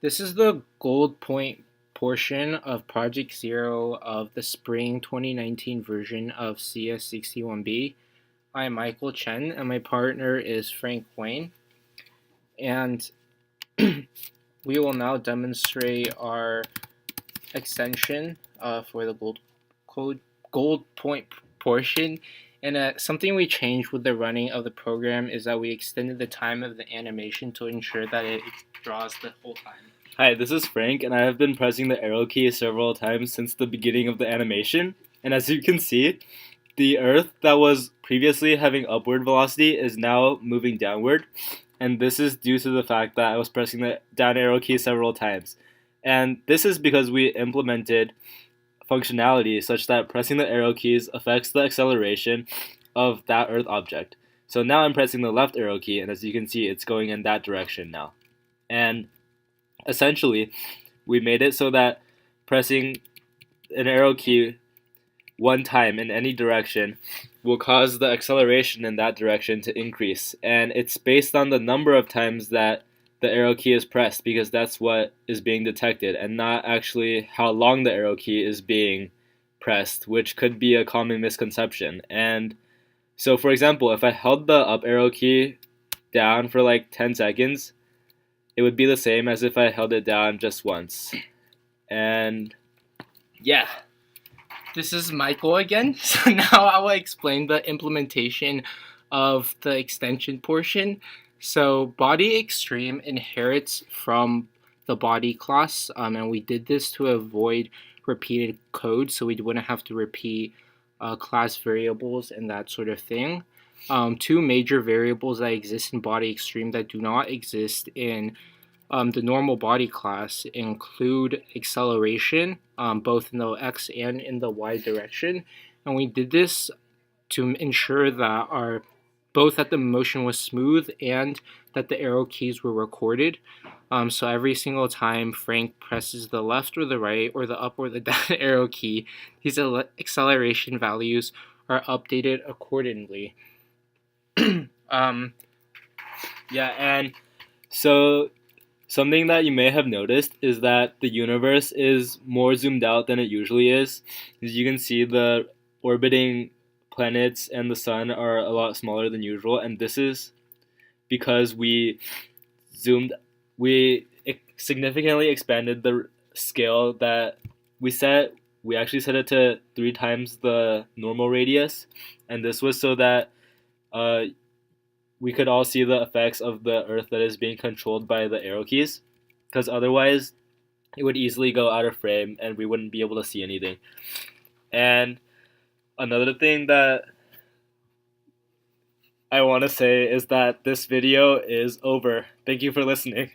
This is the gold point portion of Project Zero of the spring 2019 version of CS61B. I'm Michael Chen, and my partner is Frank Wang. And we will now demonstrate our extension for the code, gold point portion. And something we changed with the running of the program is that we extended the time of the animation to ensure that it draws the whole time. Hi, this is Frank, and I have been pressing the arrow key several times since the beginning of the animation. And as you can see, the Earth that was previously having upward velocity is now moving downward. And this is due to the fact that I was pressing the down arrow key several times. And this is because we implemented functionality such that pressing the arrow keys affects the acceleration of that Earth object. So now I'm pressing the left arrow key, and as you can see, it's going in that direction now. And essentially, we made it so that pressing an arrow key one time in any direction will cause the acceleration in that direction to increase. And it's based on the number of times that the arrow key is pressed, because that's what is being detected, and not actually how long the arrow key is being pressed, which could be a common misconception. And so, for example, if I held the up arrow key down for like 10 seconds, it would be the same as if I held it down just once. And yeah. This is Michael again. So now I will explain the implementation of the extension portion. So body extreme inherits from the body class, and we did this to avoid repeated code, so we wouldn't have to repeat class variables and that sort of thing. Two major variables that exist in body extreme that do not exist in the normal body class include acceleration, both in the x and in the y direction. And we did this to ensure that both that the motion was smooth and that the arrow keys were recorded. So every single time Frank presses the left or the right or the up or the down arrow key, these acceleration values are updated accordingly. Yeah, and so something that you may have noticed is that the universe is more zoomed out than it usually is. As you can see, the orbiting planets and the sun are a lot smaller than usual, and this is because we significantly expanded the scale that we set. We actually set it to 3 times the normal radius, and this was so that we could all see the effects of the Earth that is being controlled by the arrow keys, because otherwise it would easily go out of frame and we wouldn't be able to see anything. And another thing that I want to say is that this video is over. Thank you for listening.